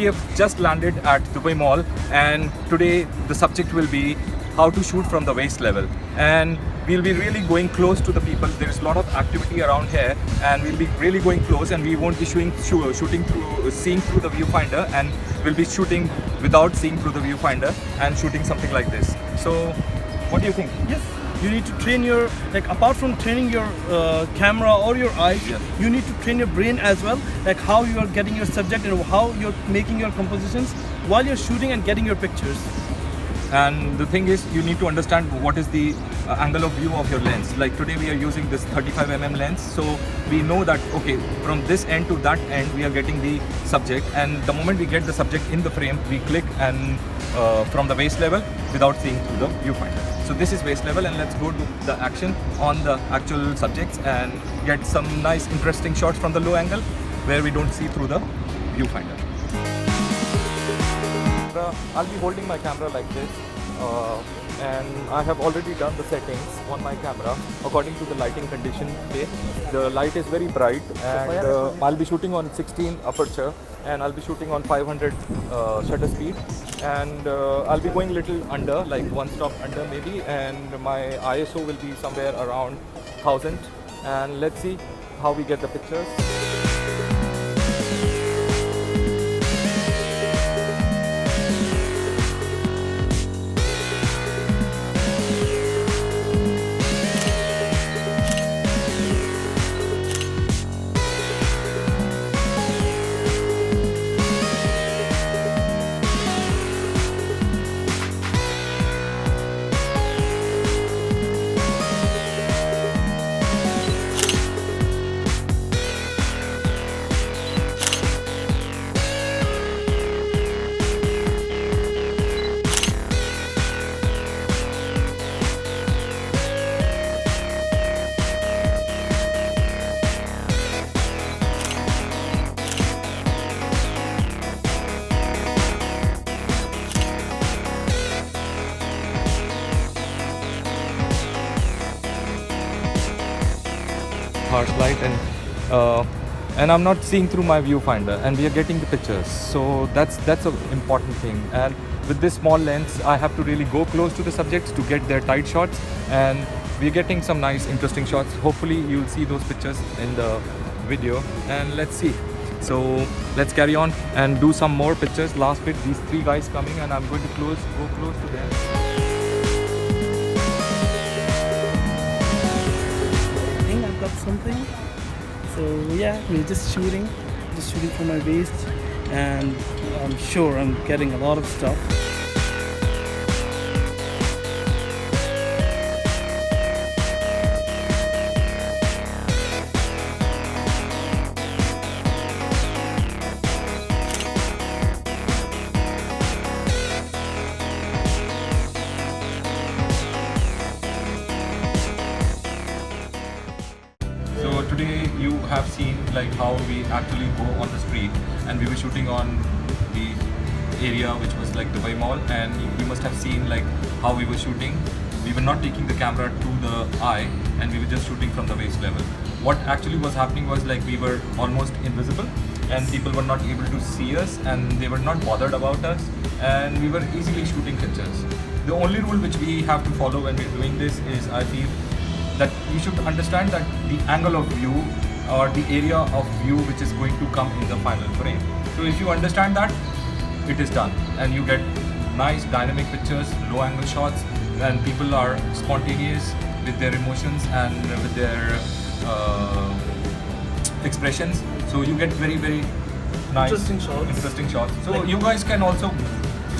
we have just landed at Dubai Mall, and today the subject will be how to shoot from the waist level. And we'll be really going close to the people. There is a lot of activity around here, and we'll be really going close, and we won't be seeing through the viewfinder, and we'll be shooting without seeing through the viewfinder and shooting something like this. So what do you think? Yes, you need to train your, like apart from training your camera or your eyes, Yes. you need to train your brain as well, like how you are getting your subject and how you're making your compositions while you're shooting and getting your pictures. And the thing is, you need to understand what is the angle of view of your lens. Like today we are using this 35mm lens, so we know that okay, from this end to that end we are getting the subject, and the moment we get the subject in the frame, we click and from the waist level without seeing through the viewfinder. So this is waist level, and let's go to the action on the actual subjects and get some nice interesting shots from the low angle where we don't see through the viewfinder. I'll be holding my camera like this, and I have already done the settings on my camera according to the lighting condition today. The light is very bright, and I'll be shooting on 16 aperture, and I'll be shooting on 500 shutter speed, and I'll be going little under, like one stop under maybe, and my ISO will be somewhere around 1000, and let's see how we get the pictures. Harsh light, and I'm not seeing through my viewfinder, and we are getting the pictures, so that's an important thing. And with this small lens I have to really go close to the subjects to get their tight shots, and we're getting some nice interesting shots. Hopefully you'll see those pictures in the video, and let's see. So let's carry on and do some more pictures. Last bit, these three guys coming, and I'm going to go close to them. Got something, so yeah, we're just shooting for my waist, and I'm sure I'm getting a lot of stuff. Today you have seen like how we actually go on the street, and we were shooting on the area which was like Dubai Mall, and you must have seen like how we were shooting. We were not taking the camera to the eye, and we were just shooting from the waist level. What actually was happening was like we were almost invisible, and people were not able to see us, and they were not bothered about us, and we were easily shooting pictures. The only rule which we have to follow when we're doing this is, I feel, that you should understand that the angle of view or the area of view which is going to come in the final frame. So if you understand that, it is done, and you get nice dynamic pictures, low angle shots, and people are spontaneous with their emotions and with their expressions. So you get very nice interesting shots. So you guys can also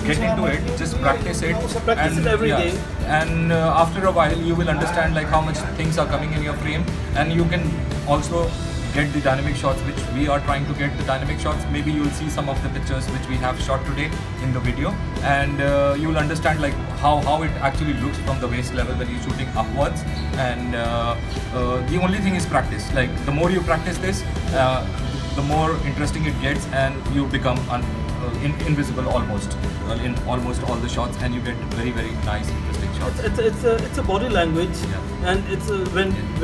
get into it, just practice it, and every day. And after a while you will understand like how much things are coming in your frame, and you can also get the dynamic shots which we are trying to get the dynamic shots. Maybe you'll see some of the pictures which we have shot today in the video, and you'll understand like how it actually looks from the waist level when you're shooting upwards. And the only thing is practice. Like the more you practice this, the more interesting it gets, and you become invisible almost in almost all the shots, and you get very nice, interesting shots. It's a body language, Yeah. and it's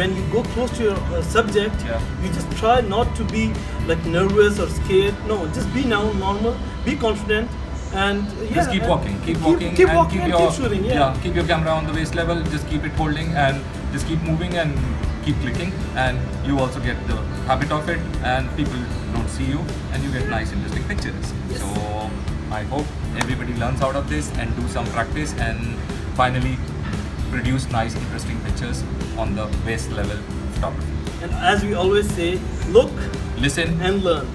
when you go close to your subject, Yeah. you just try not to be like nervous or scared. No, just be now normal, be confident, and Just keep and walking, keep walking, keep and walking, keep and your keep shooting. Yeah. keep your camera on the waist level. Just keep it holding and just keep moving and keep clicking, and you also get the habit of it, and people don't see you, and you get nice, interesting pictures. Yes. So I hope everybody learns out of this and do some practice and finally produce nice, interesting pictures on the waist level photography. And as we always say, look Listen and learn.